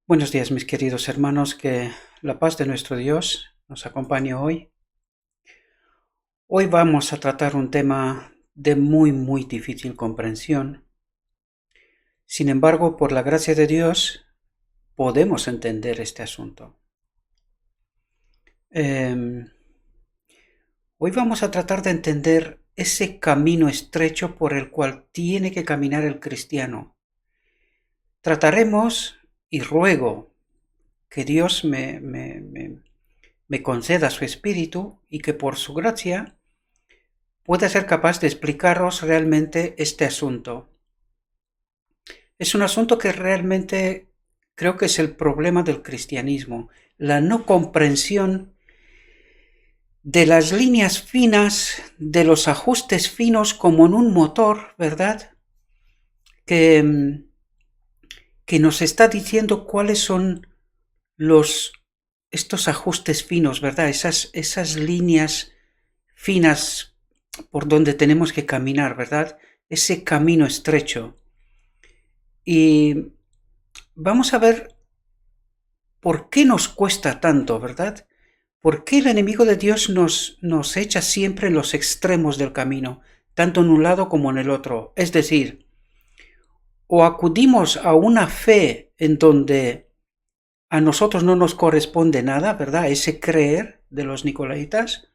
Buenos días, mis queridos hermanos, que la paz de nuestro Dios nos acompañe hoy. Hoy vamos a tratar un tema de muy difícil comprensión. Sin embargo, por la gracia de Dios, podemos entender este asunto. Hoy vamos a tratar de entender ese camino estrecho por el cual tiene que caminar el cristiano. Trataremos, y ruego que Dios me conceda su espíritu y que por su gracia pueda ser capaz de explicaros realmente este asunto. Es un asunto que realmente creo que es el problema del cristianismo, la no comprensión de las líneas finas, de los ajustes finos como en un motor, ¿verdad? Que nos está diciendo cuáles son estos ajustes finos, ¿verdad? Esas líneas finas por donde tenemos que caminar, ¿verdad? Ese camino estrecho. Y vamos a ver por qué nos cuesta tanto, ¿verdad? ¿Por qué el enemigo de Dios nos echa siempre en los extremos del camino, tanto en un lado como en el otro? Es decir, o acudimos a una fe en donde a nosotros no nos corresponde nada, ¿verdad? Ese creer de los nicolaitas,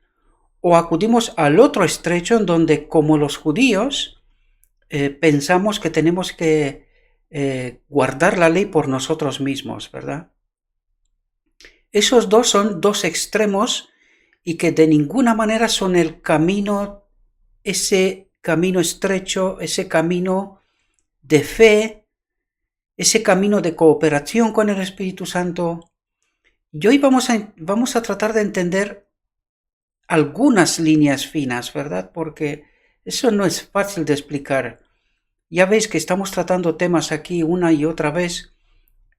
o acudimos al otro estrecho en donde, como los judíos, pensamos que tenemos que guardar la ley por nosotros mismos, ¿verdad? Esos dos son dos extremos y que de ninguna manera son el camino, ese camino estrecho, ese camino de fe, ese camino de cooperación con el Espíritu Santo. Y hoy vamos a tratar de entender algunas líneas finas, ¿verdad? Porque eso no es fácil de explicar. Ya veis que estamos tratando temas aquí una y otra vez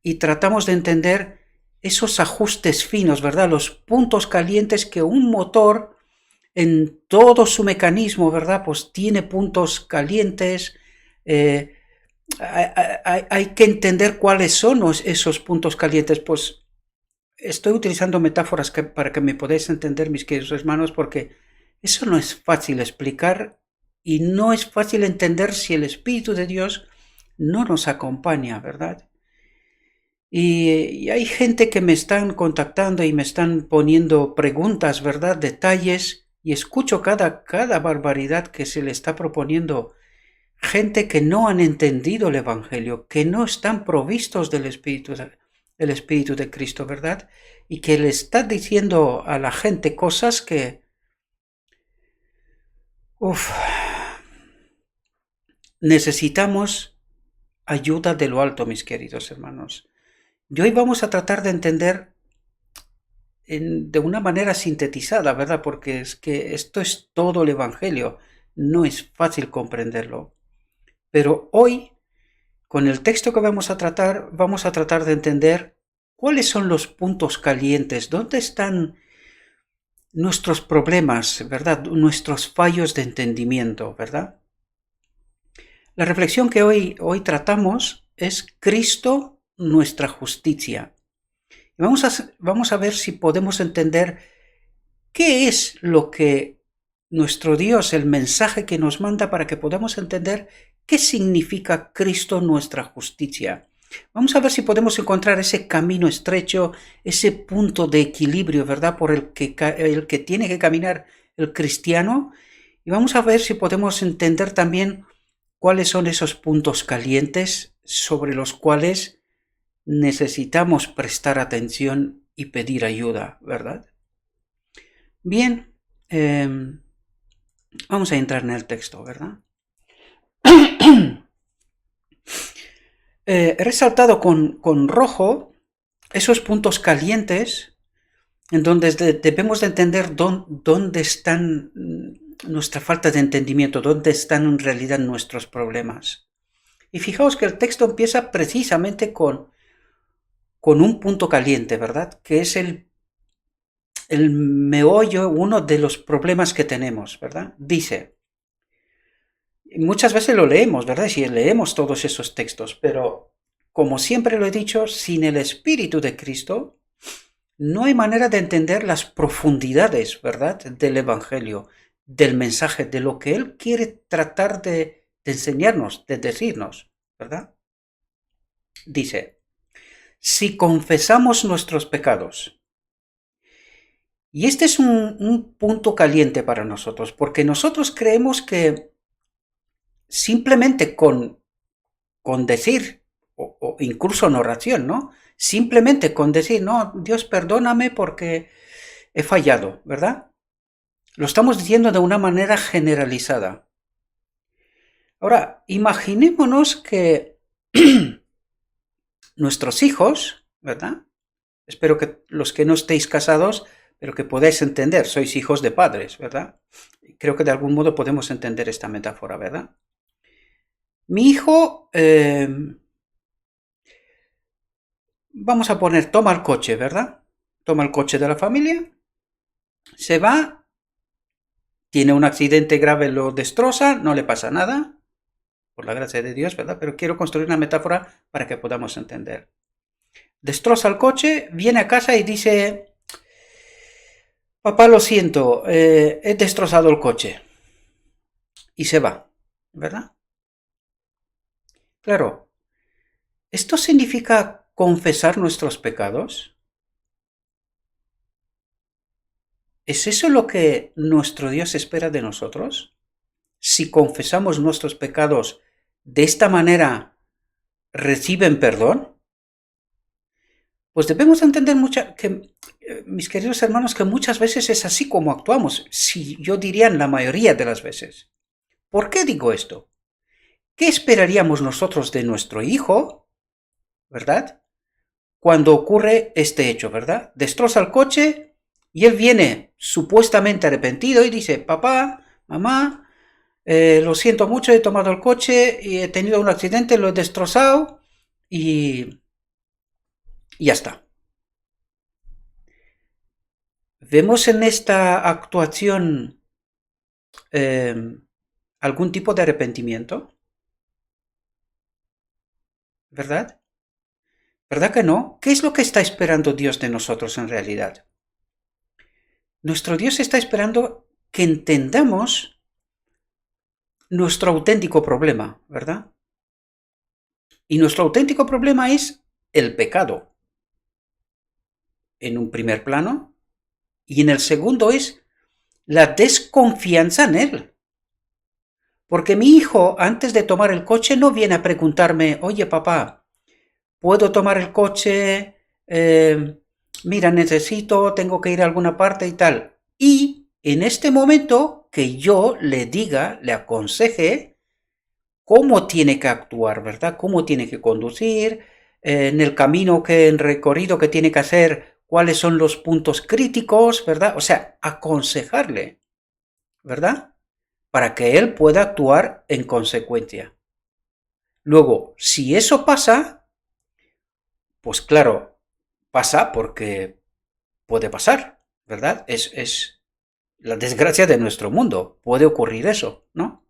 y tratamos de entender esos ajustes finos, ¿verdad? Los puntos calientes que un motor en todo su mecanismo, ¿verdad? Pues tiene puntos calientes. Hay que entender cuáles son esos puntos calientes. Pues estoy utilizando metáforas para que me podáis entender, mis queridos hermanos, porque eso no es fácil explicar y no es fácil entender si el Espíritu de Dios no nos acompaña, ¿verdad? Y hay gente que me están contactando y me están poniendo preguntas, ¿verdad? Detalles, y escucho cada barbaridad que se le está proponiendo. Gente que no han entendido el Evangelio, que no están provistos del Espíritu de Cristo, ¿verdad? Y que le está diciendo a la gente cosas que... necesitamos ayuda de lo alto, mis queridos hermanos. Y hoy vamos a tratar de entender de una manera sintetizada, ¿verdad? Porque es que esto es todo el Evangelio. No es fácil comprenderlo. Pero hoy, con el texto que vamos a tratar de entender cuáles son los puntos calientes, dónde están nuestros problemas, ¿verdad? Nuestros fallos de entendimiento, ¿verdad? La reflexión que hoy tratamos es Cristo, nuestra justicia. Y vamos a ver si podemos entender qué es lo que nuestro Dios, el mensaje que nos manda para que podamos entender qué significa Cristo, nuestra justicia. Vamos a ver si podemos encontrar ese camino estrecho, ese punto de equilibrio, ¿verdad? Por el que tiene que caminar el cristiano. Y vamos a ver si podemos entender también cuáles son esos puntos calientes sobre los cuales necesitamos prestar atención y pedir ayuda, ¿verdad? Bien, vamos a entrar en el texto, ¿verdad? He resaltado con rojo esos puntos calientes en donde debemos de entender dónde están nuestra falta de entendimiento, dónde están en realidad nuestros problemas. Y fijaos que el texto empieza precisamente con un punto caliente, ¿verdad? Que es el meollo, uno de los problemas que tenemos, ¿verdad? Dice, muchas veces lo leemos, ¿verdad? Si leemos todos esos textos, pero como siempre lo he dicho, sin el Espíritu de Cristo, no hay manera de entender las profundidades, ¿verdad?, del Evangelio, del mensaje, de lo que Él quiere tratar de enseñarnos, de decirnos, ¿verdad? Dice, si confesamos nuestros pecados, y este es un punto caliente para nosotros, porque nosotros creemos que simplemente con decir, o incluso en oración, ¿no? Simplemente con decir, no, Dios perdóname porque he fallado, ¿verdad? Lo estamos diciendo de una manera generalizada. Ahora, imaginémonos que nuestros hijos, ¿verdad? Espero que los que no estéis casados, pero que podáis entender, sois hijos de padres, ¿verdad? Creo que de algún modo podemos entender esta metáfora, ¿verdad? Mi hijo, vamos a poner, toma el coche, ¿verdad? Toma el coche de la familia, se va, tiene un accidente grave, lo destroza, no le pasa nada, por la gracia de Dios, ¿verdad? Pero quiero construir una metáfora para que podamos entender. Destroza el coche, viene a casa y dice, papá, lo siento, he destrozado el coche. Y se va, ¿verdad? Claro, ¿esto significa confesar nuestros pecados? ¿Es eso lo que nuestro Dios espera de nosotros? Si confesamos nuestros pecados de esta manera, ¿reciben perdón? Pues debemos entender mis queridos hermanos, que muchas veces es así como actuamos, si yo diría en la mayoría de las veces. ¿Por qué digo esto? ¿Qué esperaríamos nosotros de nuestro hijo, verdad? Cuando ocurre este hecho, ¿verdad? Destroza el coche y él viene supuestamente arrepentido y dice, papá, mamá, lo siento mucho, he tomado el coche y he tenido un accidente, lo he destrozado y ya está. ¿Vemos en esta actuación algún tipo de arrepentimiento? ¿Verdad? ¿Verdad que no? ¿Qué es lo que está esperando Dios de nosotros en realidad? Nuestro Dios está esperando que entendamos nuestro auténtico problema, ¿verdad? Y nuestro auténtico problema es el pecado, en un primer plano, y en el segundo es la desconfianza en Él. Porque mi hijo, antes de tomar el coche, no viene a preguntarme, oye papá, ¿puedo tomar el coche? Mira, tengo que ir a alguna parte y tal. Y en este momento que yo le diga, le aconseje cómo tiene que actuar, ¿verdad? Cómo tiene que conducir, en el camino en recorrido que tiene que hacer, cuáles son los puntos críticos, ¿verdad? O sea, aconsejarle, ¿verdad? Para que él pueda actuar en consecuencia. Luego, si eso pasa, pues claro, pasa porque puede pasar, ¿verdad? Es la desgracia de nuestro mundo. Puede ocurrir eso, ¿no?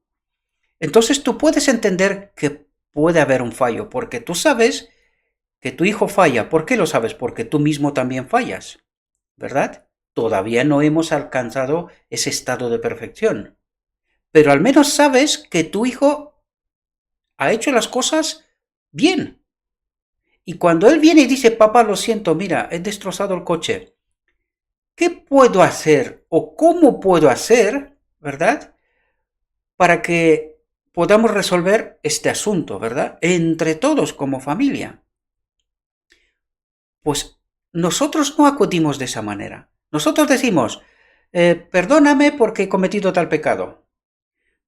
Entonces tú puedes entender que puede haber un fallo, porque tú sabes que tu hijo falla. ¿Por qué lo sabes? Porque tú mismo también fallas, ¿verdad? Todavía no hemos alcanzado ese estado de perfección, pero al menos sabes que tu hijo ha hecho las cosas bien. Y cuando él viene y dice, papá, lo siento, mira, he destrozado el coche, ¿qué puedo hacer o cómo puedo hacer, verdad, para que podamos resolver este asunto, verdad, entre todos como familia? Pues nosotros no acudimos de esa manera. Nosotros decimos, perdóname porque he cometido tal pecado,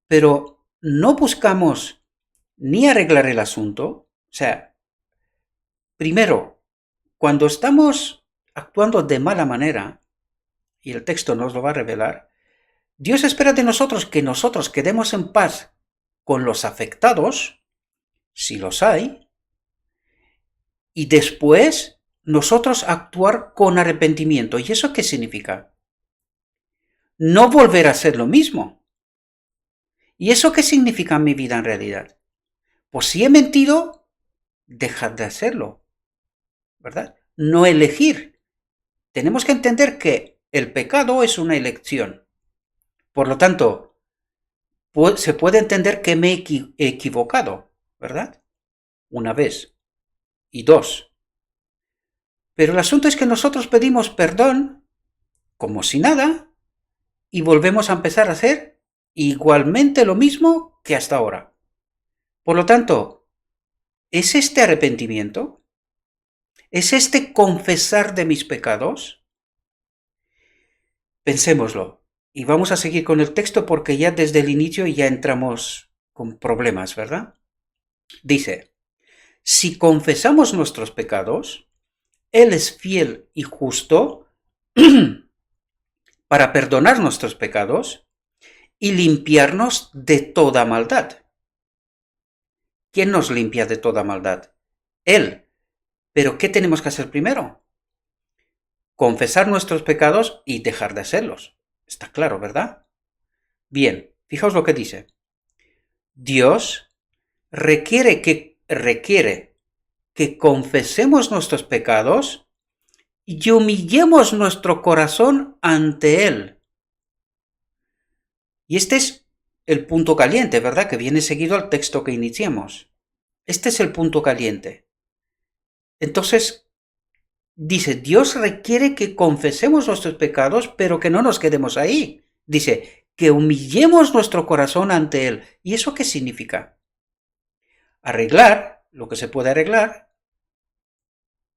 pero no buscamos ni arreglar el asunto. O sea, primero, cuando estamos actuando de mala manera, y el texto nos lo va a revelar, Dios espera de nosotros que nosotros quedemos en paz con los afectados, si los hay, y después nosotros actuar con arrepentimiento. ¿Y eso qué significa? No volver a hacer lo mismo. ¿Y eso qué significa en mi vida en realidad? Pues si he mentido, dejar de hacerlo, ¿verdad? No elegir. Tenemos que entender que el pecado es una elección. Por lo tanto, se puede entender que me he equivocado, ¿verdad? Una vez. Y dos. Pero el asunto es que nosotros pedimos perdón como si nada y volvemos a empezar a hacer igualmente lo mismo que hasta ahora. Por lo tanto, ¿es este arrepentimiento? ¿Es este confesar de mis pecados? Pensémoslo. Y vamos a seguir con el texto porque ya desde el inicio ya entramos con problemas, ¿verdad? Dice, si confesamos nuestros pecados, Él es fiel y justo para perdonar nuestros pecados y limpiarnos de toda maldad. ¿Quién nos limpia de toda maldad? Él. ¿Pero qué tenemos que hacer primero? Confesar nuestros pecados y dejar de hacerlos. Está claro, ¿verdad? Bien, fijaos lo que dice. Dios requiere que confesemos nuestros pecados y humillemos nuestro corazón ante Él. Y este es el punto caliente, ¿verdad? Que viene seguido al texto que iniciamos. Este es el punto caliente. Entonces, dice, Dios requiere que confesemos nuestros pecados, pero que no nos quedemos ahí. Dice, que humillemos nuestro corazón ante Él. ¿Y eso qué significa? Arreglar lo que se puede arreglar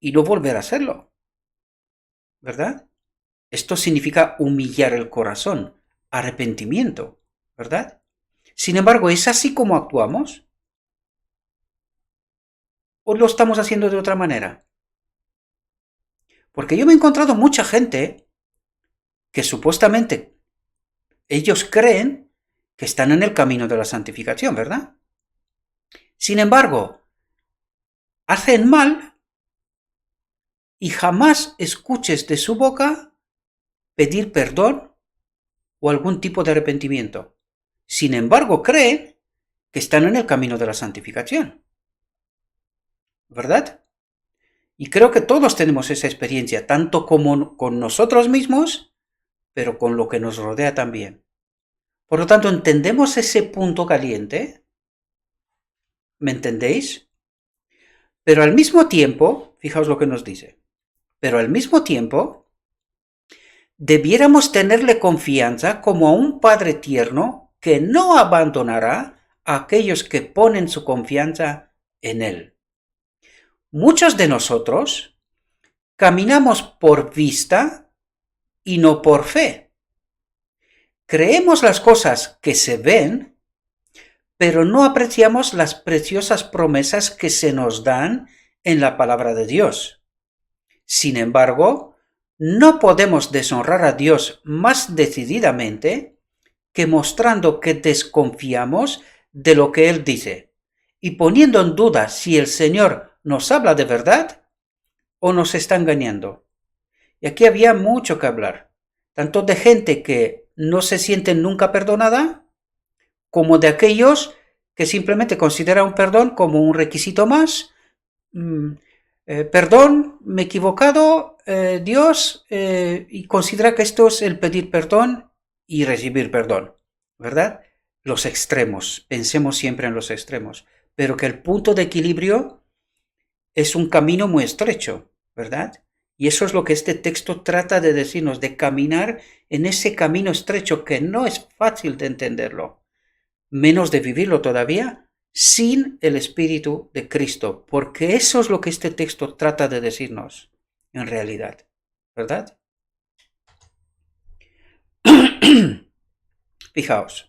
y no volver a hacerlo. ¿Verdad? Esto significa humillar el corazón, arrepentimiento, ¿verdad? Sin embargo, ¿es así como actuamos? ¿O lo estamos haciendo de otra manera? Porque yo me he encontrado mucha gente que supuestamente ellos creen que están en el camino de la santificación, ¿verdad? Sin embargo, hacen mal y jamás escuches de su boca pedir perdón o algún tipo de arrepentimiento. Sin embargo, creen que están en el camino de la santificación, ¿verdad? Y creo que todos tenemos esa experiencia, tanto como con nosotros mismos, pero con lo que nos rodea también. Por lo tanto, ¿entendemos ese punto caliente? ¿Me entendéis? Pero al mismo tiempo, fijaos lo que nos dice, pero al mismo tiempo, debiéramos tenerle confianza como a un Padre tierno que no abandonará a aquellos que ponen su confianza en Él. Muchos de nosotros caminamos por vista y no por fe. Creemos las cosas que se ven, pero no apreciamos las preciosas promesas que se nos dan en la palabra de Dios. Sin embargo, no podemos deshonrar a Dios más decididamente que mostrando que desconfiamos de lo que Él dice y poniendo en duda si el Señor nos habla de verdad o nos está engañando. Y aquí había mucho que hablar, tanto de gente que no se siente nunca perdonada, como de aquellos que simplemente consideran un perdón como un requisito más. Perdón, me he equivocado, Dios, y considera que esto es el pedir perdón y recibir perdón, ¿verdad? Los extremos, pensemos siempre en los extremos, pero que el punto de equilibrio es un camino muy estrecho, ¿verdad? Y eso es lo que este texto trata de decirnos, de caminar en ese camino estrecho que no es fácil de entenderlo, menos de vivirlo todavía, sin el Espíritu de Cristo, porque eso es lo que este texto trata de decirnos, en realidad, ¿verdad? Fijaos,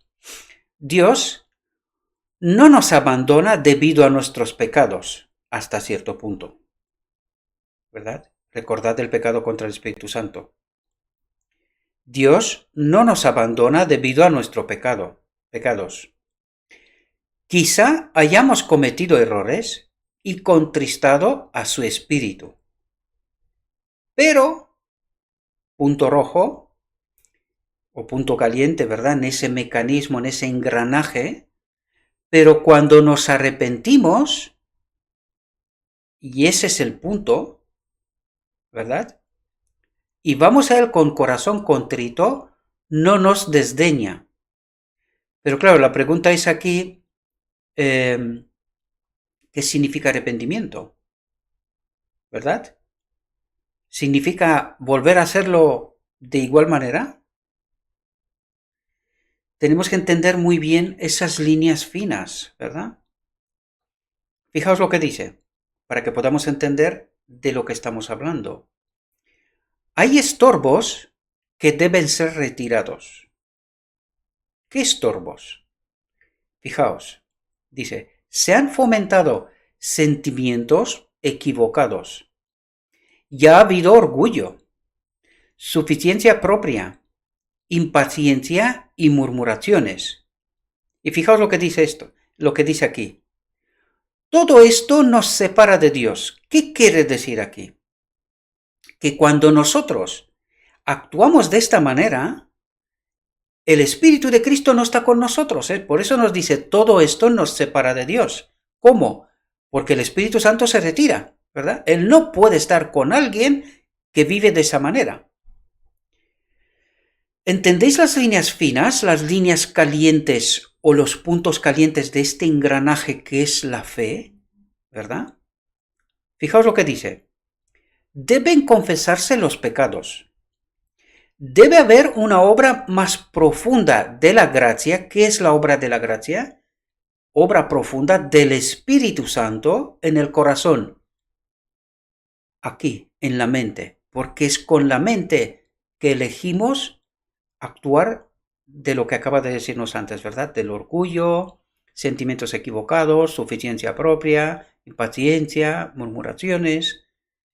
Dios no nos abandona debido a nuestros pecados, hasta cierto punto, ¿verdad? Recordad el pecado contra el Espíritu Santo. Dios no nos abandona debido a nuestro pecados. Quizá hayamos cometido errores y contristado a su espíritu. Pero, punto rojo, o punto caliente, ¿verdad? En ese mecanismo, en ese engranaje, pero cuando nos arrepentimos, y ese es el punto, ¿verdad? Y vamos a Él con corazón contrito, no nos desdeña. Pero claro, la pregunta es aquí, ¿qué significa arrepentimiento? ¿Verdad? ¿Significa volver a hacerlo de igual manera? Tenemos que entender muy bien esas líneas finas, ¿verdad? Fijaos lo que dice, para que podamos entender de lo que estamos hablando. Hay estorbos que deben ser retirados. ¿Qué estorbos? Fijaos, dice, se han fomentado sentimientos equivocados. Ya ha habido orgullo, suficiencia propia, impaciencia y murmuraciones. Y fijaos lo que dice esto, lo que dice aquí. Todo esto nos separa de Dios. ¿Qué quiere decir aquí? Que cuando nosotros actuamos de esta manera, el Espíritu de Cristo no está con nosotros. Por eso nos dice, todo esto nos separa de Dios. ¿Cómo? Porque el Espíritu Santo se retira, ¿verdad? Él no puede estar con alguien que vive de esa manera. ¿Entendéis las líneas finas, las líneas calientes o los puntos calientes de este engranaje que es la fe? ¿Verdad? Fijaos lo que dice. Deben confesarse los pecados. Debe haber una obra más profunda de la gracia. ¿Qué es la obra de la gracia? Obra profunda del Espíritu Santo en el corazón. Aquí, en la mente. Porque es con la mente que elegimos actuar de lo que acaba de decirnos antes, ¿verdad? Del orgullo, sentimientos equivocados, suficiencia propia, impaciencia, murmuraciones.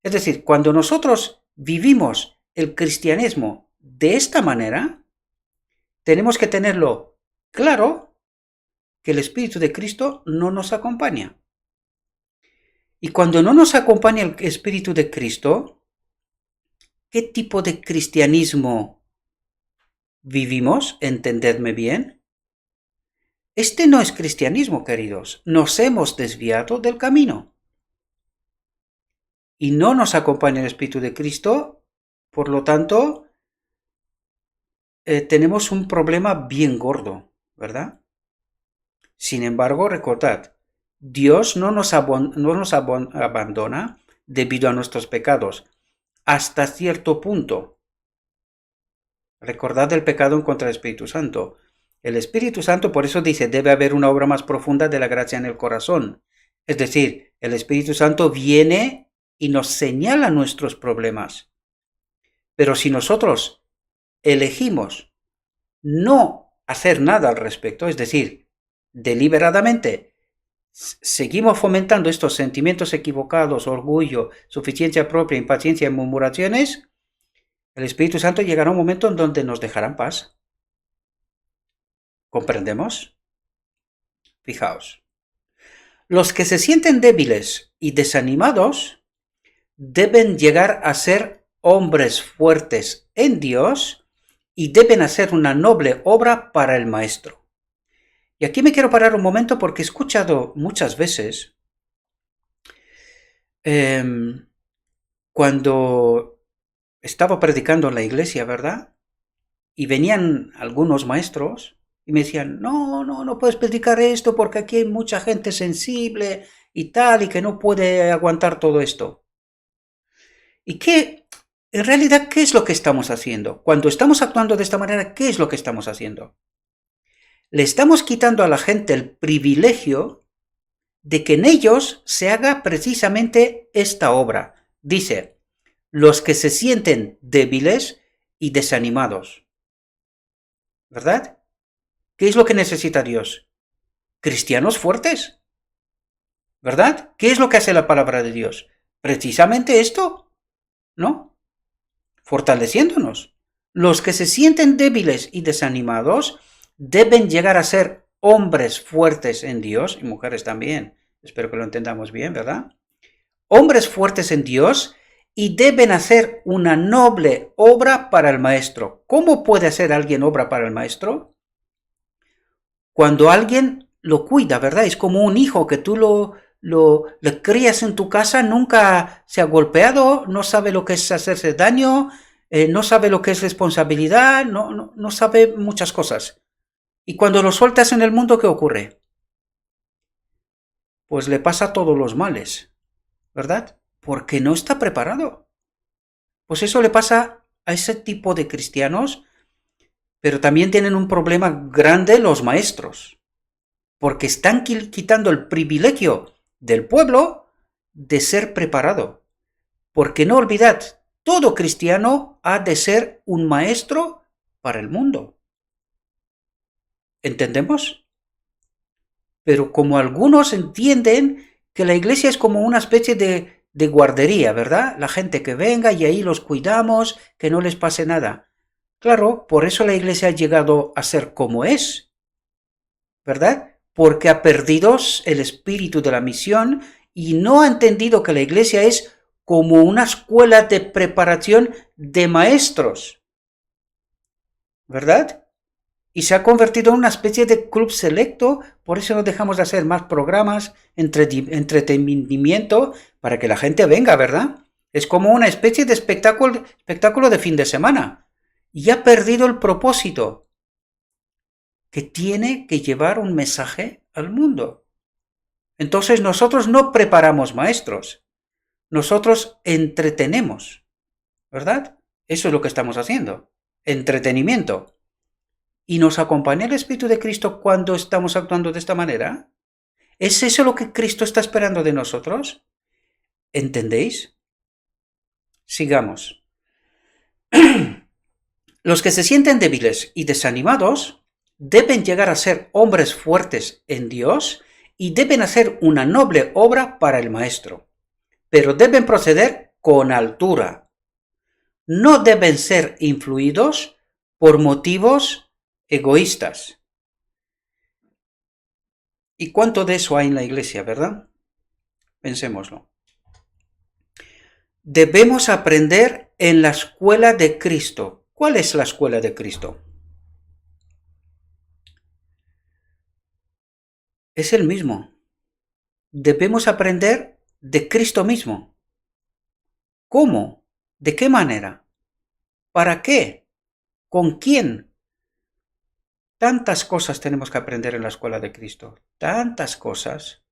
Es decir, cuando nosotros vivimos el cristianismo de esta manera, tenemos que tenerlo claro que el Espíritu de Cristo no nos acompaña. Y cuando no nos acompaña el Espíritu de Cristo, ¿qué tipo de cristianismo vivimos? Entendedme bien. Este no es cristianismo, queridos. Nos hemos desviado del camino. Y no nos acompaña el Espíritu de Cristo, por lo tanto, tenemos un problema bien gordo, ¿verdad? Sin embargo, recordad, Dios no nos abandona debido a nuestros pecados, hasta cierto punto. Recordad el pecado en contra del Espíritu Santo. El Espíritu Santo, por eso dice, debe haber una obra más profunda de la gracia en el corazón. Es decir, el Espíritu Santo viene y nos señala nuestros problemas. Pero si nosotros elegimos no hacer nada al respecto, es decir, deliberadamente seguimos fomentando estos sentimientos equivocados, orgullo, suficiencia propia, impaciencia y murmuraciones, el Espíritu Santo llegará a un momento en donde nos dejará en paz. ¿Comprendemos? Fijaos. Los que se sienten débiles y desanimados deben llegar a ser hombres fuertes en Dios y deben hacer una noble obra para el Maestro. Y aquí me quiero parar un momento porque he escuchado muchas veces cuando estaba predicando en la iglesia, ¿verdad? Y venían algunos maestros y me decían, no puedes predicar esto porque aquí hay mucha gente sensible y tal, y que no puede aguantar todo esto. ¿Y qué? En realidad, ¿qué es lo que estamos haciendo? Cuando estamos actuando de esta manera, ¿qué es lo que estamos haciendo? Le estamos quitando a la gente el privilegio de que en ellos se haga precisamente esta obra. Dice, los que se sienten débiles y desanimados. ¿Verdad? ¿Qué es lo que necesita Dios? Cristianos fuertes. ¿Verdad? ¿Qué es lo que hace la palabra de Dios? Precisamente esto, ¿no? Fortaleciéndonos. Los que se sienten débiles y desanimados deben llegar a ser hombres fuertes en Dios, y mujeres también. Espero que lo entendamos bien, ¿verdad? Hombres fuertes en Dios y deben hacer una noble obra para el Maestro. ¿Cómo puede hacer alguien obra para el Maestro? Cuando alguien lo cuida, ¿verdad? Es como un hijo que tú le crías en tu casa, nunca se ha golpeado, no sabe lo que es hacerse daño, no sabe lo que es responsabilidad, no sabe muchas cosas. Y cuando lo sueltas en el mundo, ¿qué ocurre? Pues le pasa todos los males, ¿verdad? Porque no está preparado. Pues eso le pasa a ese tipo de cristianos, pero también tienen un problema grande los maestros, porque están quitando el privilegio del pueblo de ser preparado. Porque no olvidad, todo cristiano ha de ser un maestro para el mundo. ¿Entendemos? Pero como algunos entienden que la iglesia es como una especie de guardería, ¿verdad? La gente que venga y ahí los cuidamos, que no les pase nada. Claro, por eso la iglesia ha llegado a ser como es, ¿verdad? Porque ha perdido el espíritu de la misión y no ha entendido que la iglesia es como una escuela de preparación de maestros, ¿verdad? Y se ha convertido en una especie de club selecto, por eso no dejamos de hacer más programas, entretenimiento, para que la gente venga, ¿verdad? Es como una especie de espectáculo de fin de semana. Y ha perdido el propósito, que tiene que llevar un mensaje al mundo. Entonces nosotros no preparamos maestros, nosotros entretenemos, ¿verdad? Eso es lo que estamos haciendo, entretenimiento. ¿Y nos acompaña el Espíritu de Cristo cuando estamos actuando de esta manera? ¿Es eso lo que Cristo está esperando de nosotros? ¿Entendéis? Sigamos. Los que se sienten débiles y desanimados deben llegar a ser hombres fuertes en Dios y deben hacer una noble obra para el Maestro, pero deben proceder con altura. No deben ser influidos por motivos egoístas. ¿Y cuánto de eso hay en la iglesia, verdad? Pensémoslo. Debemos aprender en la escuela de Cristo. ¿Cuál es la escuela de Cristo? Es el mismo. Debemos aprender de Cristo mismo. ¿Cómo? ¿De qué manera? ¿Para qué? ¿Con quién? Tantas cosas tenemos que aprender en la escuela de Cristo. Tantas cosas.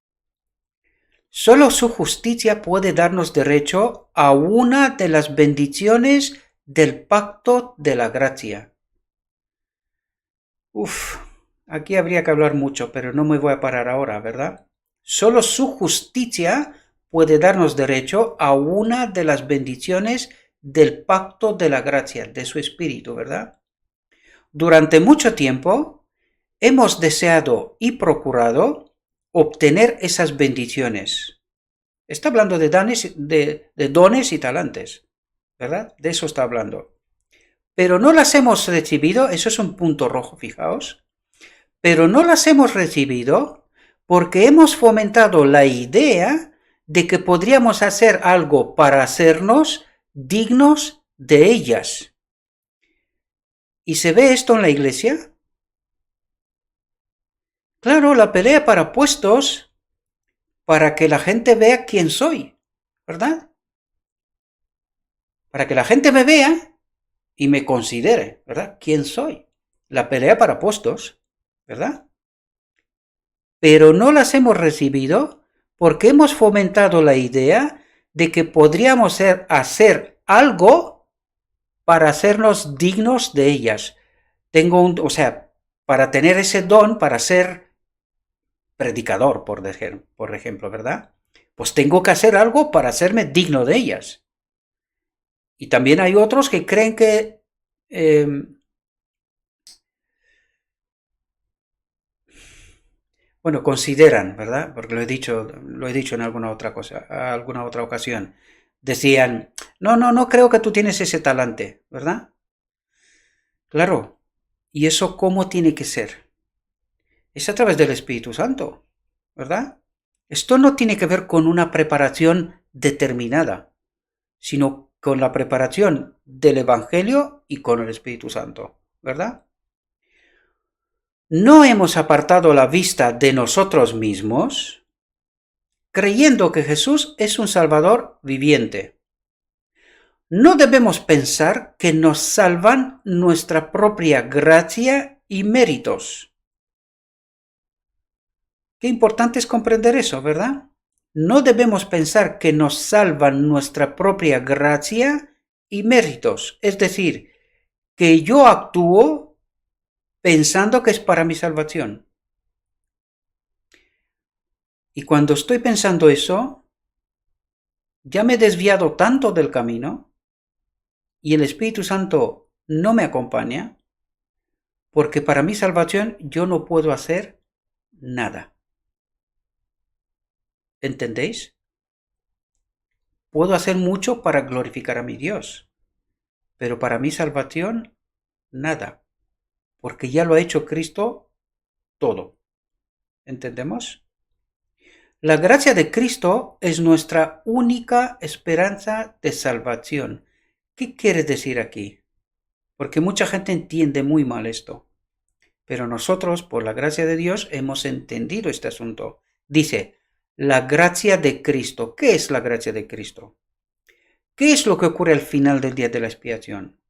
Solo su justicia puede darnos derecho a una de las bendiciones del pacto de la gracia. Aquí habría que hablar mucho, pero no me voy a parar ahora, ¿verdad? Solo su justicia puede darnos derecho a una de las bendiciones del pacto de la gracia, de su espíritu, ¿verdad? Durante mucho tiempo hemos deseado y procurado obtener esas bendiciones. Está hablando de dones y talantes, ¿verdad? De eso está hablando. Pero no las hemos recibido, eso es un punto rojo, fijaos. Pero no las hemos recibido porque hemos fomentado la idea de que podríamos hacer algo para hacernos dignos de ellas. ¿Y se ve esto en la iglesia? Claro, la pelea para puestos, para que la gente vea quién soy, ¿verdad? Para que la gente me vea y me considere, ¿verdad? ¿Quién soy? La pelea para puestos, ¿verdad? Pero no las hemos recibido porque hemos fomentado la idea de que podríamos hacer algo para hacernos dignos de ellas. Para tener ese don, para ser predicador, por ejemplo, ¿verdad? Pues tengo que hacer algo para hacerme digno de ellas. Y también hay otros que creen que consideran, ¿verdad? Porque lo he dicho en alguna otra ocasión. Decían, no creo que tú tienes ese talante, ¿verdad? Claro. ¿Y eso cómo tiene que ser? Es a través del Espíritu Santo, ¿verdad? Esto no tiene que ver con una preparación determinada, sino con la preparación del Evangelio y con el Espíritu Santo, ¿verdad? No hemos apartado la vista de nosotros mismos, creyendo que Jesús es un Salvador viviente. No debemos pensar que nos salvan nuestra propia gracia y méritos. Qué importante es comprender eso, ¿verdad? No debemos pensar que nos salvan nuestra propia gracia y méritos. Es decir, que yo actúo pensando que es para mi salvación. Y cuando estoy pensando eso, ya me he desviado tanto del camino y el Espíritu Santo no me acompaña, porque para mi salvación yo no puedo hacer nada. ¿Entendéis? Puedo hacer mucho para glorificar a mi Dios, pero para mi salvación, nada, porque ya lo ha hecho Cristo todo. ¿Entendemos? La gracia de Cristo es nuestra única esperanza de salvación. ¿Qué quiere decir aquí? Porque mucha gente entiende muy mal esto. Pero nosotros, por la gracia de Dios, hemos entendido este asunto. Dice, la gracia de Cristo. ¿Qué es la gracia de Cristo? ¿Qué es lo que ocurre al final del día de la expiación?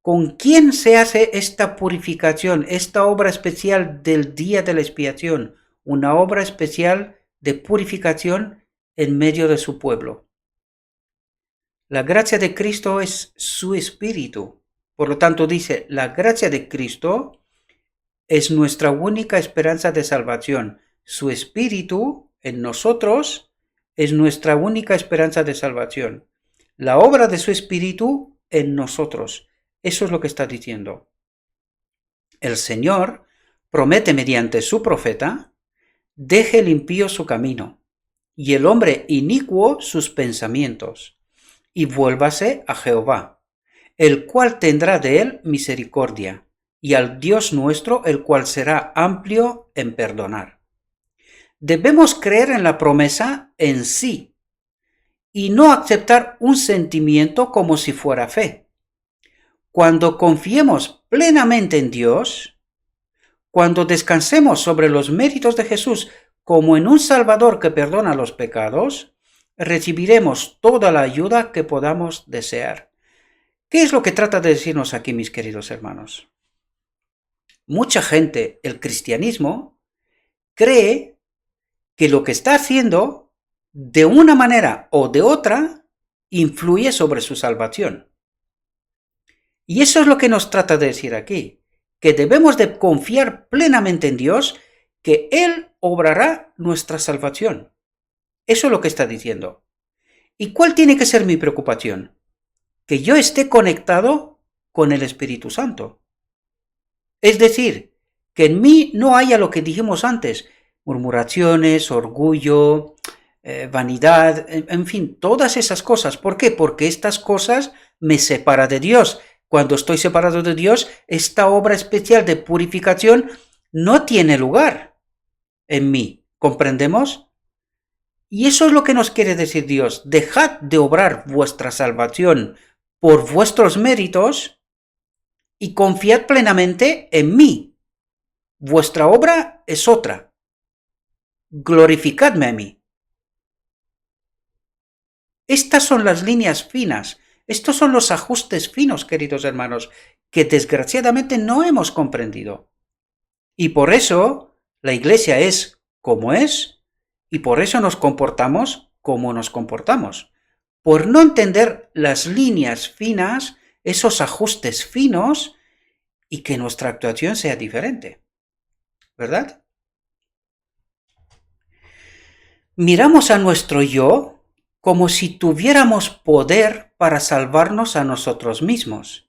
¿Con quién se hace esta purificación, esta obra especial del día de la expiación? Una obra especial de purificación en medio de su pueblo. La gracia de Cristo es su Espíritu. Por lo tanto, dice, la gracia de Cristo es nuestra única esperanza de salvación. Su Espíritu en nosotros es nuestra única esperanza de salvación. La obra de su Espíritu en nosotros. Eso es lo que está diciendo. El Señor promete mediante su profeta, deje el impío su camino, y el hombre inicuo sus pensamientos, y vuélvase a Jehová, el cual tendrá de él misericordia, y al Dios nuestro, el cual será amplio en perdonar. Debemos creer en la promesa en sí, y no aceptar un sentimiento como si fuera fe. Cuando confiemos plenamente en Dios, cuando descansemos sobre los méritos de Jesús como en un Salvador que perdona los pecados, recibiremos toda la ayuda que podamos desear. ¿Qué es lo que trata de decirnos aquí, mis queridos hermanos? Mucha gente, el cristianismo, cree que lo que está haciendo, de una manera o de otra, influye sobre su salvación. Y eso es lo que nos trata de decir aquí, que debemos de confiar plenamente en Dios, que Él obrará nuestra salvación. Eso es lo que está diciendo. ¿Y cuál tiene que ser mi preocupación? Que yo esté conectado con el Espíritu Santo. Es decir, que en mí no haya lo que dijimos antes, murmuraciones, orgullo, vanidad, en fin, todas esas cosas. ¿Por qué? Porque estas cosas me separan de Dios. Cuando estoy separado de Dios, esta obra especial de purificación no tiene lugar en mí. ¿Comprendemos? Y eso es lo que nos quiere decir Dios. Dejad de obrar vuestra salvación por vuestros méritos y confiad plenamente en mí. Vuestra obra es otra. Glorificadme a mí. Estas son las líneas finas. Estos son los ajustes finos, queridos hermanos, que desgraciadamente no hemos comprendido. Y por eso la Iglesia es como es, y por eso nos comportamos como nos comportamos. Por no entender las líneas finas, esos ajustes finos, y que nuestra actuación sea diferente. ¿Verdad? Miramos a nuestro yo como si tuviéramos poder para salvarnos a nosotros mismos.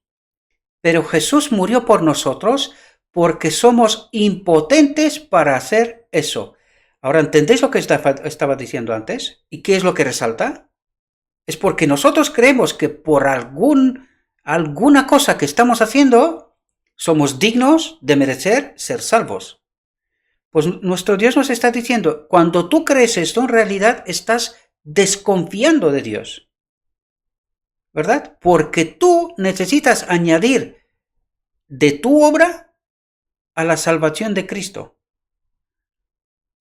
Pero Jesús murió por nosotros porque somos impotentes para hacer eso. Ahora, ¿entendéis lo que estaba diciendo antes? ¿Y qué es lo que resalta? Es porque nosotros creemos que por alguna cosa que estamos haciendo, somos dignos de merecer ser salvos. Pues nuestro Dios nos está diciendo, cuando tú crees esto, en realidad estás desconfiando de Dios. ¿Verdad? Porque tú necesitas añadir de tu obra a la salvación de Cristo.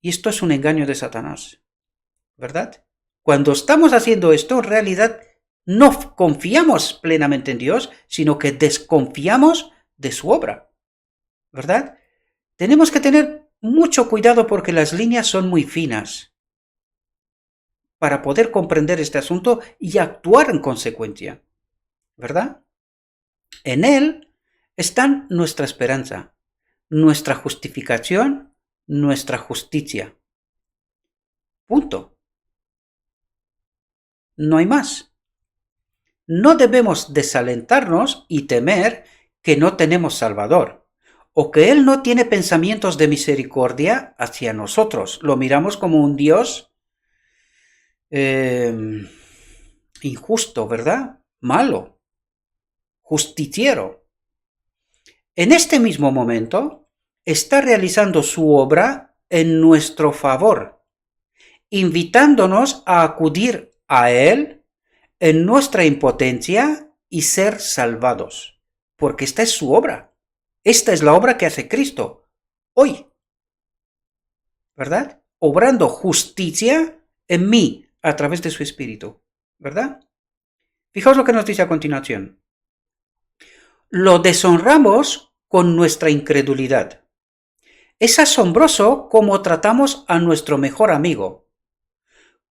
Y esto es un engaño de Satanás. ¿verdad? Cuando estamos haciendo esto, en realidad no confiamos plenamente en Dios, sino que desconfiamos de su obra, ¿verdad? Tenemos que tener mucho cuidado porque las líneas son muy finas para poder comprender este asunto y actuar en consecuencia, ¿verdad? En Él están nuestra esperanza, nuestra justificación, nuestra justicia. Punto. No hay más. No debemos desalentarnos y temer que no tenemos Salvador, o que Él no tiene pensamientos de misericordia hacia nosotros. Lo miramos como un Dios injusto, ¿verdad? Malo, justiciero. En este mismo momento está realizando su obra en nuestro favor, invitándonos a acudir a Él en nuestra impotencia y ser salvados, porque esta es su obra. Esta es la obra que hace Cristo hoy, ¿verdad? Obrando justicia en mí a través de su Espíritu, ¿verdad? Fijaos lo que nos dice a continuación. Lo deshonramos con nuestra incredulidad. Es asombroso cómo tratamos a nuestro mejor amigo.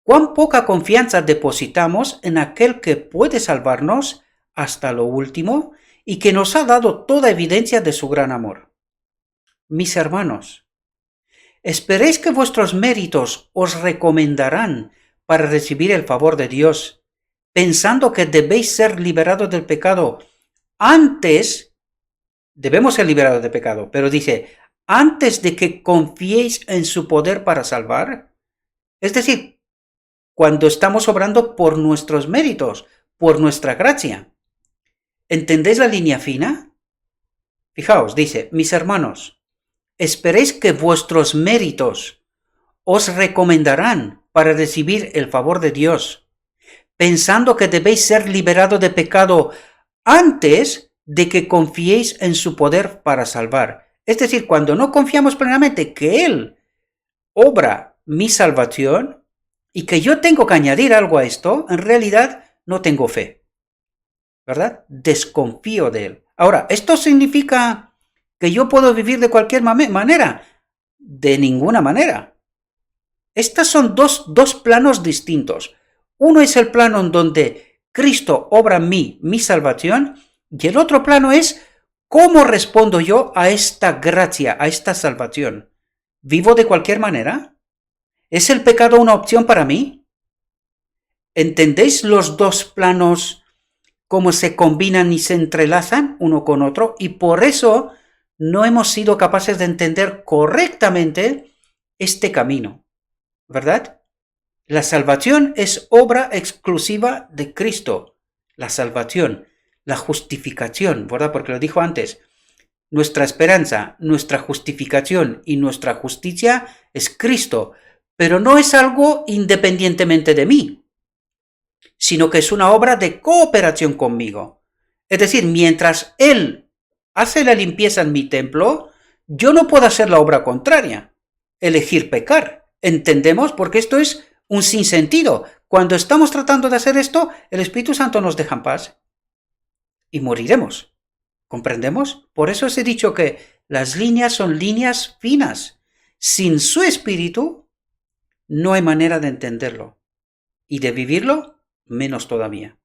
Cuán poca confianza depositamos en aquel que puede salvarnos hasta lo último y que nos ha dado toda evidencia de su gran amor. Mis hermanos, ¿esperéis que vuestros méritos os recomendarán para recibir el favor de Dios, pensando que debéis ser liberados del pecado antes? Debemos ser liberados del pecado, pero dice, antes de que confiéis en su poder para salvar. Es decir, cuando estamos obrando por nuestros méritos, por nuestra gracia. ¿Entendéis la línea fina? Fijaos, dice, mis hermanos, esperéis que vuestros méritos os recomendarán para recibir el favor de Dios, pensando que debéis ser liberados de pecado antes de que confiéis en su poder para salvar. Es decir, cuando no confiamos plenamente que Él obra mi salvación y que yo tengo que añadir algo a esto, en realidad no tengo fe, ¿verdad? Desconfío de Él. Ahora, ¿esto significa que yo puedo vivir de cualquier manera? De ninguna manera. Estos son dos planos distintos. Uno es el plano en donde Cristo obra en mí mi salvación, y el otro plano es cómo respondo yo a esta gracia, a esta salvación. ¿Vivo de cualquier manera? ¿Es el pecado una opción para mí? ¿Entendéis los dos planos cómo se combinan y se entrelazan uno con otro? Y por eso no hemos sido capaces de entender correctamente este camino, ¿verdad? La salvación es obra exclusiva de Cristo. La salvación, la justificación, ¿verdad? Porque lo dijo antes. Nuestra esperanza, nuestra justificación y nuestra justicia es Cristo, pero no es algo independientemente de mí, sino que es una obra de cooperación conmigo. Es decir, mientras Él hace la limpieza en mi templo, yo no puedo hacer la obra contraria, elegir pecar. ¿Entendemos? Porque esto es un sinsentido. Cuando estamos tratando de hacer esto, el Espíritu Santo nos deja en paz y moriremos. ¿Comprendemos? Por eso os he dicho que las líneas son líneas finas. Sin su Espíritu no hay manera de entenderlo. Y de vivirlo, menos todavía.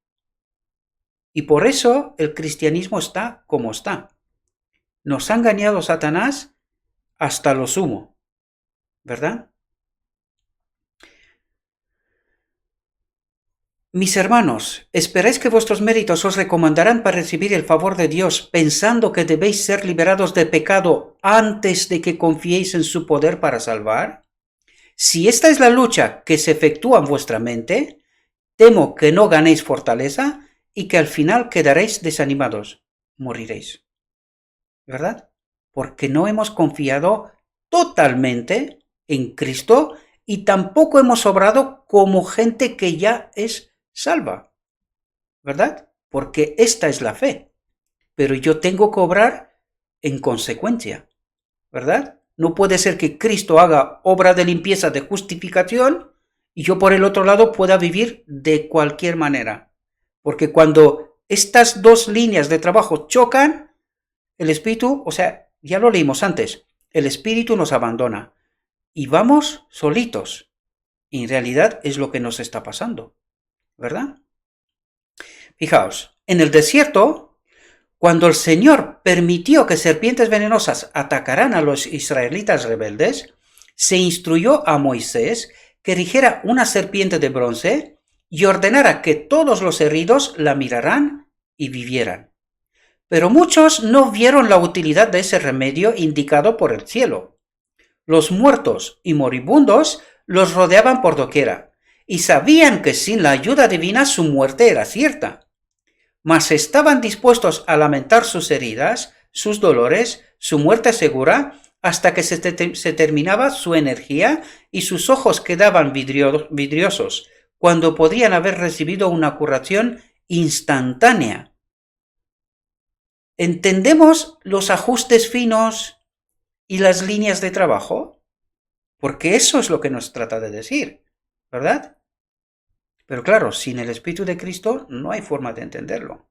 Y por eso el cristianismo está como está. Nos ha engañado Satanás hasta lo sumo, ¿verdad? Mis hermanos, ¿esperáis que vuestros méritos os recomendarán para recibir el favor de Dios, pensando que debéis ser liberados de pecado antes de que confiéis en su poder para salvar? Si esta es la lucha que se efectúa en vuestra mente, temo que no ganéis fortaleza y que al final quedaréis desanimados, moriréis. ¿Verdad? Porque no hemos confiado totalmente en Cristo y tampoco hemos obrado como gente que ya es salva, ¿verdad? Porque esta es la fe, pero yo tengo que obrar en consecuencia, ¿verdad? No puede ser que Cristo haga obra de limpieza, de justificación, y yo por el otro lado pueda vivir de cualquier manera. Porque cuando estas dos líneas de trabajo chocan, el espíritu, o sea, ya lo leímos antes, el espíritu nos abandona y vamos solitos. Y en realidad es lo que nos está pasando, ¿verdad? Fijaos, en el desierto, cuando el Señor permitió que serpientes venenosas atacaran a los israelitas rebeldes, se instruyó a Moisés que erigiera una serpiente de bronce y ordenara que todos los heridos la miraran y vivieran. Pero muchos no vieron la utilidad de ese remedio indicado por el cielo. Los muertos y moribundos los rodeaban por doquiera, y sabían que sin la ayuda divina su muerte era cierta. Mas estaban dispuestos a lamentar sus heridas, sus dolores, su muerte segura, hasta que se terminaba su energía y sus ojos quedaban vidriosos, cuando podrían haber recibido una curación instantánea. ¿Entendemos los ajustes finos y las líneas de trabajo? Porque eso es lo que nos trata de decir, ¿verdad? Pero claro, sin el Espíritu de Cristo no hay forma de entenderlo.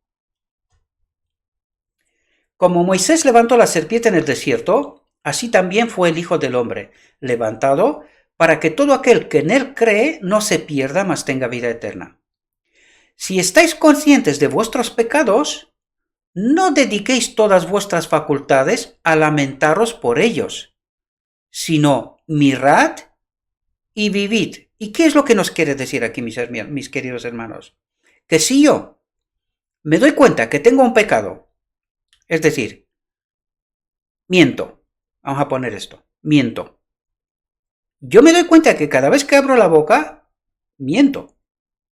Como Moisés levantó la serpiente en el desierto, así también fue el Hijo del Hombre, levantado para que todo aquel que en él cree no se pierda, mas tenga vida eterna. Si estáis conscientes de vuestros pecados, no dediquéis todas vuestras facultades a lamentaros por ellos, sino mirad y vivid. ¿Y qué es lo que nos quiere decir aquí, mis queridos hermanos? Que si yo me doy cuenta que tengo un pecado, es decir, miento, vamos a poner esto, miento. Yo me doy cuenta que cada vez que abro la boca, miento,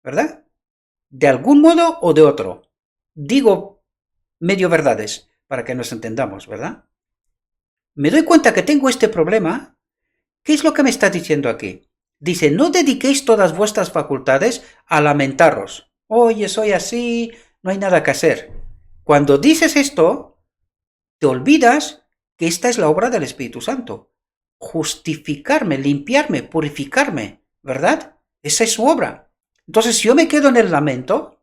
¿verdad? De algún modo o de otro. Digo medio verdades para que nos entendamos, ¿verdad? Me doy cuenta que tengo este problema. ¿Qué es lo que me está diciendo aquí? Dice, no dediquéis todas vuestras facultades a lamentaros. Oye, soy así, no hay nada que hacer. Cuando dices esto, te olvidas que esta es la obra del Espíritu Santo. Justificarme, limpiarme, purificarme, ¿verdad? Esa es su obra. Entonces, si yo me quedo en el lamento,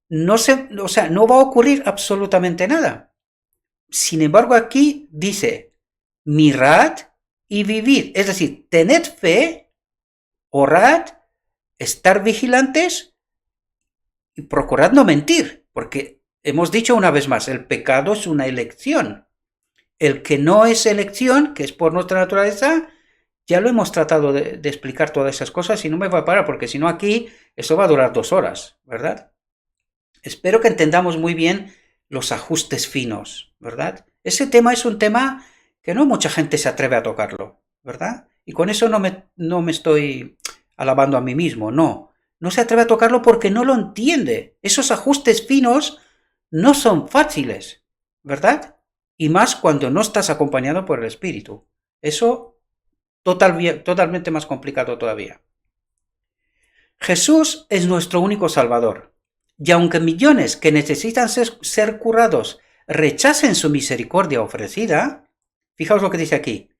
no va a ocurrir absolutamente nada. Sin embargo, aquí dice, mirad y vivid. Es decir, tened fe, orad, estar vigilantes y procurad no mentir, porque hemos dicho una vez más, el pecado es una elección. El que no es elección, que es por nuestra naturaleza, ya lo hemos tratado de explicar todas esas cosas y no me voy a parar, porque si no aquí eso va a durar 2 horas, ¿verdad? Espero que entendamos muy bien los ajustes finos, ¿verdad? Ese tema es un tema que no mucha gente se atreve a tocarlo, ¿verdad? Y con eso no me estoy alabando a mí mismo, no. No se atreve a tocarlo porque no lo entiende. Esos ajustes finos no son fáciles, ¿verdad? Y más cuando no estás acompañado por el Espíritu. Eso totalmente más complicado todavía. Jesús es nuestro único Salvador. Y aunque millones que necesitan ser curados rechacen su misericordia ofrecida, fijaos lo que dice aquí,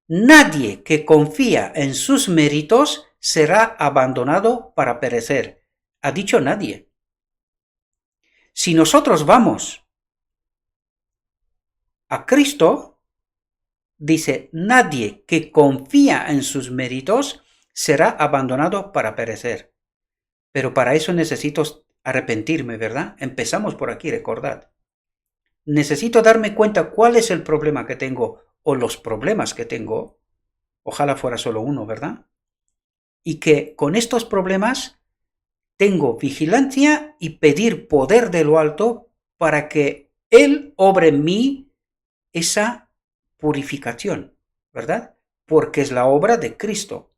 nadie que confía en sus méritos será abandonado para perecer. Ha dicho nadie. Si nosotros vamos a Cristo, dice, nadie que confía en sus méritos será abandonado para perecer. Pero para eso necesito arrepentirme, ¿verdad? Empezamos por aquí, recordad. Necesito darme cuenta cuál es el problema que tengo o los problemas que tengo. Ojalá fuera solo uno, ¿verdad? Y que con estos problemas tengo vigilancia y pedir poder de lo alto para que Él obre en mí esa purificación, ¿verdad? Porque es la obra de Cristo.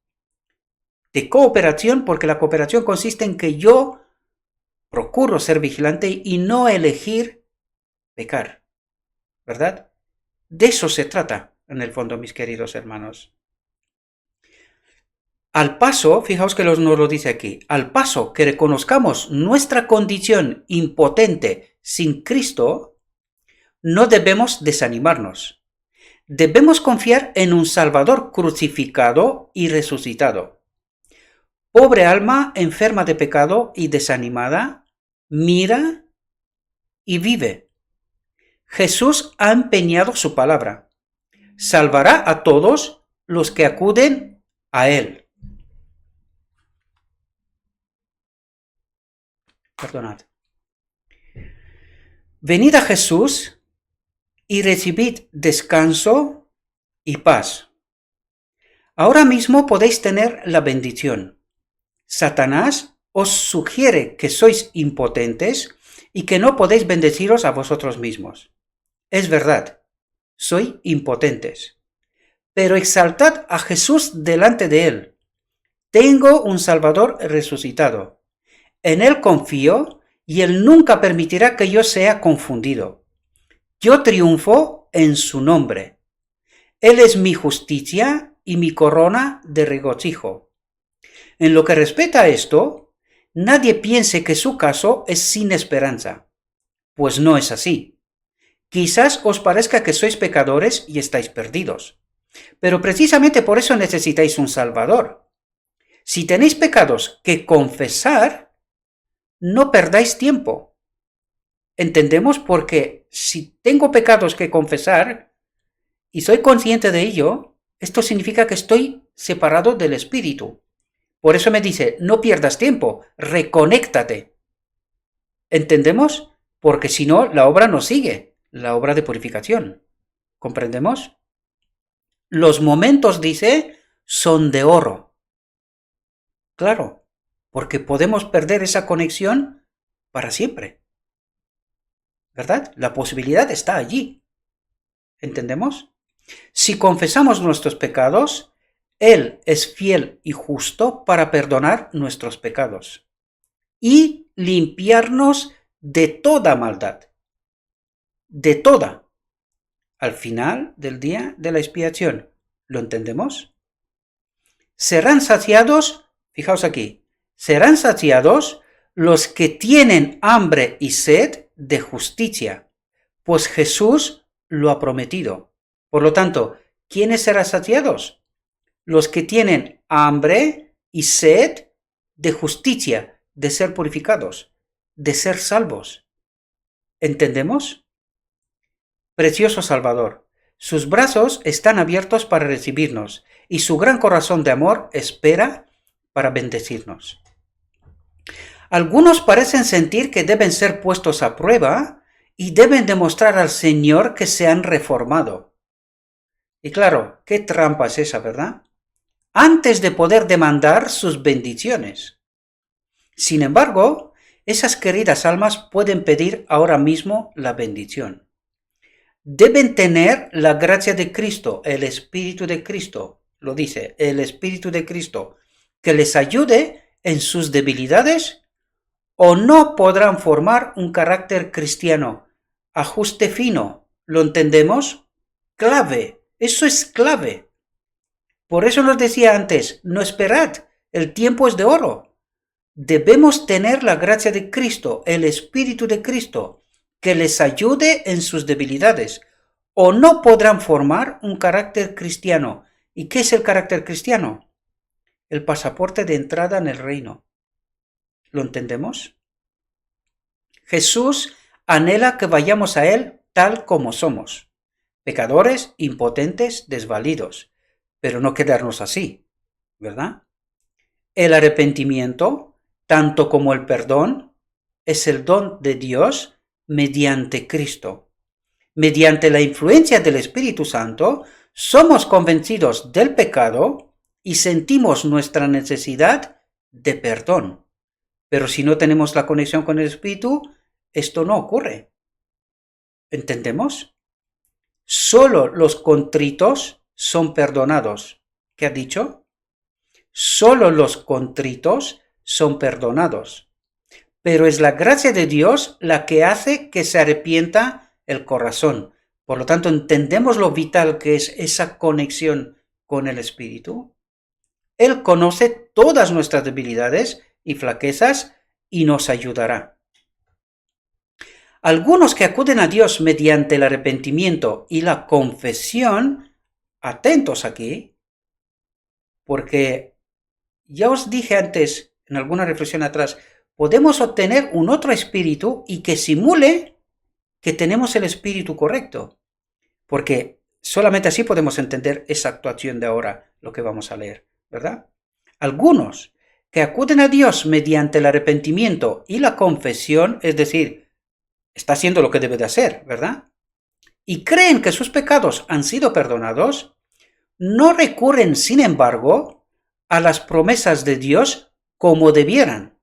De cooperación, porque la cooperación consiste en que yo procuro ser vigilante y no elegir pecar, ¿verdad? De eso se trata, en el fondo, mis queridos hermanos. Al paso, fijaos que nos lo dice aquí, al paso que reconozcamos nuestra condición impotente sin Cristo, no debemos desanimarnos. Debemos confiar en un Salvador crucificado y resucitado. pobre alma enferma de pecado y desanimada, mira y vive. Jesús ha empeñado su palabra. Salvará a todos los que acuden a Él. Perdonad. Venid a Jesús y recibid descanso y paz. Ahora mismo podéis tener la bendición. Satanás os sugiere que sois impotentes y que no podéis bendeciros a vosotros mismos. Es verdad, soy impotentes. Pero exaltad a Jesús delante de Él. Tengo un Salvador resucitado. En Él confío y Él nunca permitirá que yo sea confundido. Yo triunfo en su nombre. Él es mi justicia y mi corona de regocijo. En lo que respecta a esto, nadie piense que su caso es sin esperanza, pues no es así. Quizás os parezca que sois pecadores y estáis perdidos, pero precisamente por eso necesitáis un Salvador. Si tenéis pecados que confesar, no perdáis tiempo. ¿Entendemos? Porque si tengo pecados que confesar y soy consciente de ello, esto significa que estoy separado del Espíritu. Por eso me dice, no pierdas tiempo, reconéctate. ¿Entendemos? Porque si no, la obra no sigue, la obra de purificación. ¿Comprendemos? Los momentos, dice, son de oro. Claro, porque podemos perder esa conexión para siempre. ¿Verdad? La posibilidad está allí. ¿Entendemos? Si confesamos nuestros pecados, Él es fiel y justo para perdonar nuestros pecados y limpiarnos de toda maldad. De toda. Al final del día de la expiación. ¿Lo entendemos? Serán saciados, fijaos aquí, serán saciados los que tienen hambre y sed de justicia, pues Jesús lo ha prometido. Por lo tanto, ¿quiénes serán saciados? Los que tienen hambre y sed de justicia, de ser purificados, de ser salvos. ¿Entendemos? Precioso Salvador, sus brazos están abiertos para recibirnos y su gran corazón de amor espera para bendecirnos. Algunos parecen sentir que deben ser puestos a prueba y deben demostrar al Señor que se han reformado. Y claro, qué trampa es esa, ¿verdad? Antes de poder demandar sus bendiciones. Sin embargo, esas queridas almas pueden pedir ahora mismo la bendición. Deben tener la gracia de Cristo, el Espíritu de Cristo, lo dice, el Espíritu de Cristo, que les ayude en sus debilidades, o no podrán formar un carácter cristiano. Ajuste fino, ¿lo entendemos? Clave, eso es clave. Por eso nos decía antes, no esperad, el tiempo es de oro. Debemos tener la gracia de Cristo, el Espíritu de Cristo, que les ayude en sus debilidades, o no podrán formar un carácter cristiano. ¿Y qué es el carácter cristiano? El pasaporte de entrada en el reino. ¿Lo entendemos? Jesús anhela que vayamos a Él tal como somos, pecadores, impotentes, desvalidos, pero no quedarnos así, ¿verdad? El arrepentimiento, tanto como el perdón, es el don de Dios mediante Cristo. Mediante la influencia del Espíritu Santo, somos convencidos del pecado y sentimos nuestra necesidad de perdón. Pero si no tenemos la conexión con el Espíritu, esto no ocurre. ¿Entendemos? Solo los contritos son perdonados. ¿Qué ha dicho? Solo los contritos son perdonados. Pero es la gracia de Dios la que hace que se arrepienta el corazón. Por lo tanto, ¿entendemos lo vital que es esa conexión con el Espíritu? Él conoce todas nuestras debilidades y flaquezas y nos ayudará. Algunos que acuden a Dios mediante el arrepentimiento y la confesión, atentos aquí, porque ya os dije antes, en alguna reflexión atrás, podemos obtener un otro espíritu y que simule que tenemos el espíritu correcto, porque solamente así podemos entender esa actuación de ahora, lo que vamos a leer, ¿verdad? Algunos que acuden a Dios mediante el arrepentimiento y la confesión, es decir, está haciendo lo que debe de hacer, ¿verdad? Y creen que sus pecados han sido perdonados, no recurren, sin embargo, a las promesas de Dios como debieran.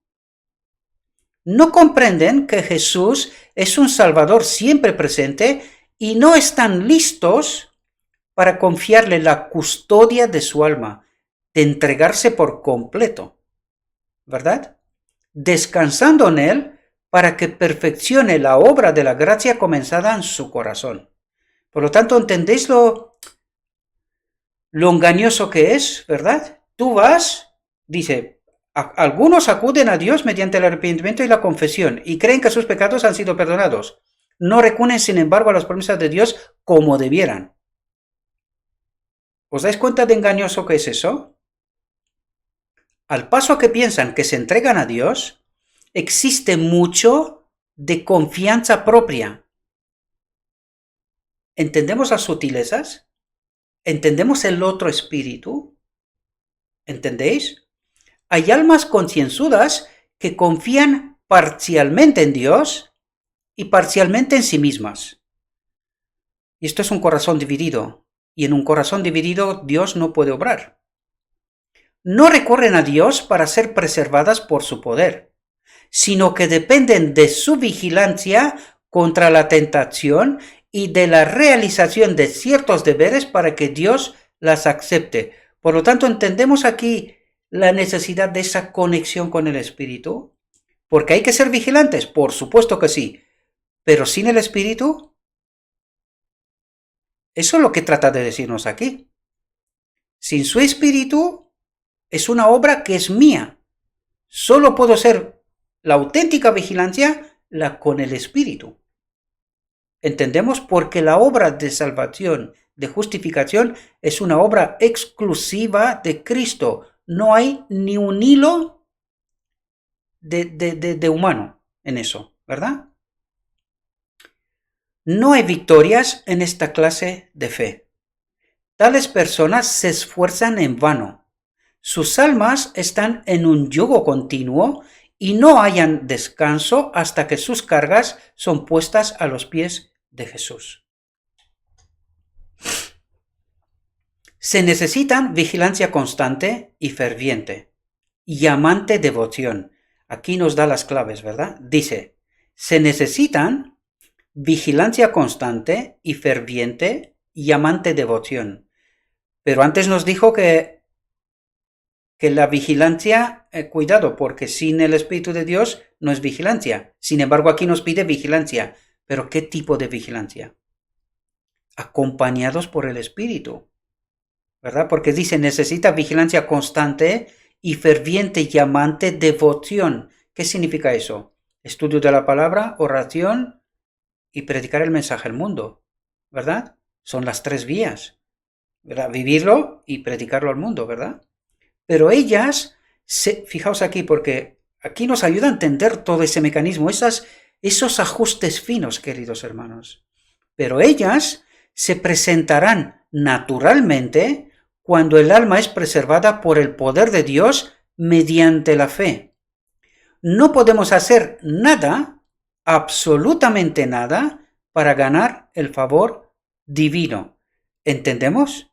No comprenden que Jesús es un Salvador siempre presente y no están listos para confiarle la custodia de su alma, de entregarse por completo, ¿verdad? Descansando en Él para que perfeccione la obra de la gracia comenzada en su corazón. Por lo tanto, ¿entendéis lo engañoso que es, verdad? Tú vas, dice, algunos acuden a Dios mediante el arrepentimiento y la confesión y creen que sus pecados han sido perdonados. No recurren, sin embargo, a las promesas de Dios como debieran. ¿Os dais cuenta de engañoso que es eso? Al paso que piensan que se entregan a Dios, existe mucho de confianza propia. ¿Entendemos las sutilezas? ¿Entendemos el otro espíritu? ¿Entendéis? Hay almas concienzudas que confían parcialmente en Dios y parcialmente en sí mismas. Y esto es un corazón dividido, y en un corazón dividido Dios no puede obrar. No recurren a Dios para ser preservadas por su poder, sino que dependen de su vigilancia contra la tentación y de la realización de ciertos deberes para que Dios las acepte. Por lo tanto, entendemos aquí la necesidad de esa conexión con el Espíritu, porque hay que ser vigilantes, por supuesto que sí, pero sin el Espíritu, eso es lo que trata de decirnos aquí. Sin su Espíritu es una obra que es mía. Solo puedo ser la auténtica vigilancia la con el Espíritu. ¿Entendemos? Porque la obra de salvación, de justificación, es una obra exclusiva de Cristo. No hay ni un hilo de humano en eso, ¿verdad? No hay victorias en esta clase de fe. Tales personas se esfuerzan en vano. Sus almas están en un yugo continuo y no hallan descanso hasta que sus cargas son puestas a los pies de Jesús. Se necesitan vigilancia constante y ferviente, y amante devoción. Aquí nos da las claves, ¿verdad? Dice, se necesitan vigilancia constante y ferviente y amante devoción. Pero antes nos dijo que la vigilancia, cuidado, porque sin el Espíritu de Dios no es vigilancia. Sin embargo, aquí nos pide vigilancia. ¿Pero qué tipo de vigilancia? Acompañados por el Espíritu, ¿verdad? Porque dice, necesita vigilancia constante y ferviente y amante devoción. ¿Qué significa eso? Estudio de la palabra, oración y predicar el mensaje al mundo, ¿verdad? Son las tres vías, ¿verdad? Vivirlo y predicarlo al mundo, ¿verdad? Pero ellas, fijaos aquí, porque aquí nos ayuda a entender todo ese mecanismo, esos ajustes finos, queridos hermanos. Pero ellas se presentarán naturalmente cuando el alma es preservada por el poder de Dios mediante la fe. No podemos hacer nada, absolutamente nada, para ganar el favor divino. ¿Entendemos?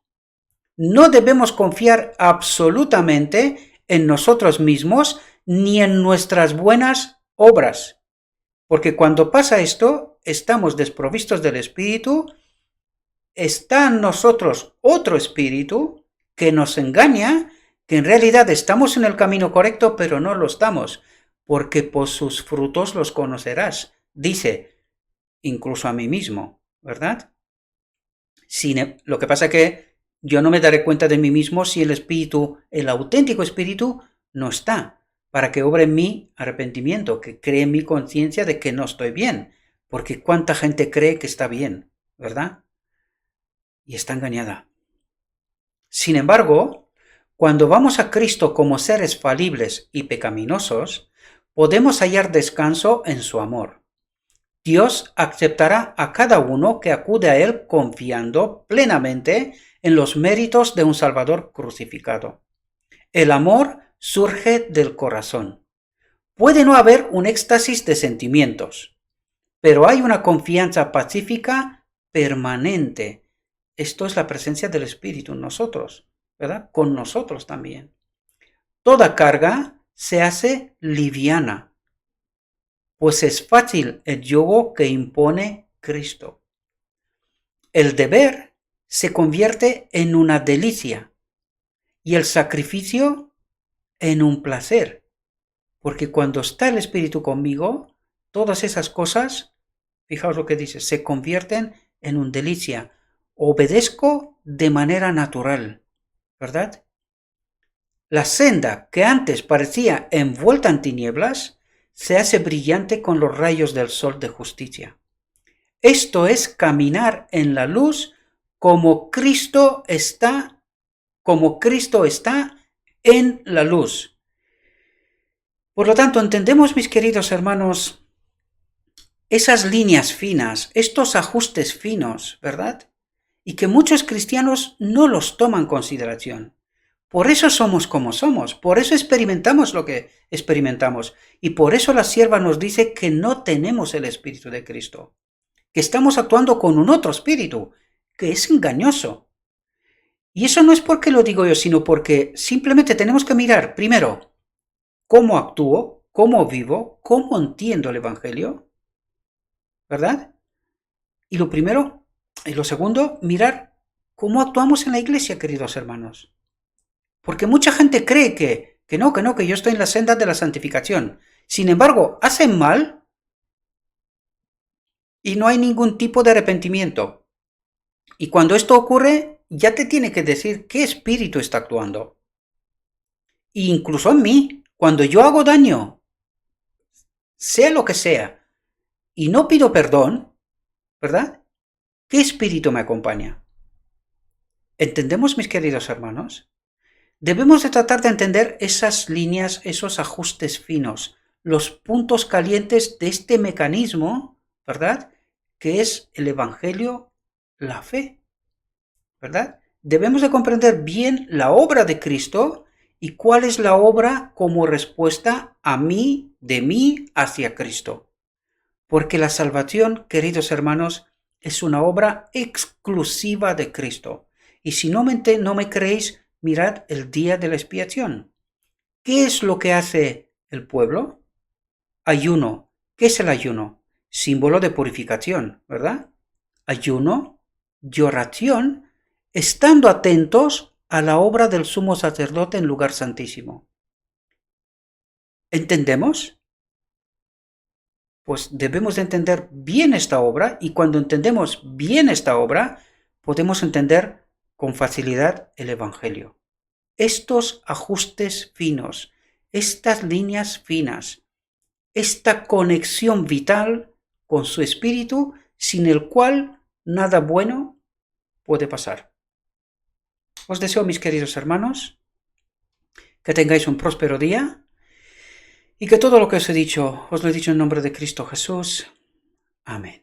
No debemos confiar absolutamente en nosotros mismos ni en nuestras buenas obras, porque cuando pasa esto, estamos desprovistos del Espíritu, está en nosotros otro espíritu que nos engaña, que en realidad estamos en el camino correcto, pero no lo estamos, porque por sus frutos los conocerás, dice, incluso a mí mismo, ¿verdad? Lo que pasa es que yo no me daré cuenta de mí mismo si el espíritu, el auténtico espíritu, no está, para que obre en mí arrepentimiento, que cree en mi conciencia de que no estoy bien, porque cuánta gente cree que está bien, ¿verdad? Y está engañada. Sin embargo, Cuando vamos a Cristo como seres falibles y pecaminosos, podemos hallar descanso en su amor. Dios aceptará a cada uno que acude a Él confiando plenamente en los méritos de un Salvador crucificado. El amor surge del corazón. Puede no haber un éxtasis de sentimientos, pero hay una confianza pacífica permanente. Esto es la presencia del Espíritu en nosotros, ¿verdad? Con nosotros también. Toda carga se hace liviana, pues es fácil el yugo que impone Cristo. El deber se convierte en una delicia y el sacrificio en un placer, porque cuando está el Espíritu conmigo, todas esas cosas, fijaos lo que dice, se convierten en una delicia. Obedezco de manera natural, ¿verdad? La senda que antes parecía envuelta en tinieblas se hace brillante con los rayos del sol de justicia. Esto es caminar en la luz como Cristo está en la luz. Por lo tanto, entendemos, mis queridos hermanos, esas líneas finas, estos ajustes finos, ¿verdad? Y que muchos cristianos no los toman en consideración. Por eso somos como somos, por eso experimentamos lo que experimentamos, y por eso la sierva nos dice que no tenemos el Espíritu de Cristo, que estamos actuando con un otro espíritu, que es engañoso. Y eso no es porque lo digo yo, sino porque simplemente tenemos que mirar, primero, cómo actúo, cómo vivo, cómo entiendo el Evangelio, ¿verdad? Y lo segundo, mirar cómo actuamos en la iglesia, queridos hermanos. Porque mucha gente cree que yo estoy en la senda de la santificación. Sin embargo, hacen mal y no hay ningún tipo de arrepentimiento. Y cuando esto ocurre, ya te tiene que decir qué espíritu está actuando. E incluso en mí, cuando yo hago daño, sea lo que sea, y no pido perdón, ¿verdad? ¿Qué espíritu me acompaña? ¿Entendemos, mis queridos hermanos? Debemos de tratar de entender esas líneas, esos ajustes finos, los puntos calientes de este mecanismo, ¿verdad? Que es el Evangelio, la fe, ¿verdad? Debemos de comprender bien la obra de Cristo y cuál es la obra como respuesta a mí, de mí hacia Cristo. Porque la salvación, queridos hermanos, es una obra exclusiva de Cristo. Y si no me creéis, mirad el día de la expiación. ¿Qué es lo que hace el pueblo? Ayuno. ¿Qué es el ayuno? Símbolo de purificación, ¿verdad? Ayuno y oración, estando atentos a la obra del sumo sacerdote en lugar santísimo. ¿Entendemos? Pues debemos de entender bien esta obra, y cuando entendemos bien esta obra, podemos entender con facilidad el Evangelio. Estos ajustes finos, estas líneas finas, esta conexión vital con su espíritu, sin el cual nada bueno puede pasar. Os deseo, mis queridos hermanos, que tengáis un próspero día y que todo lo que os he dicho, os lo he dicho en nombre de Cristo Jesús. Amén.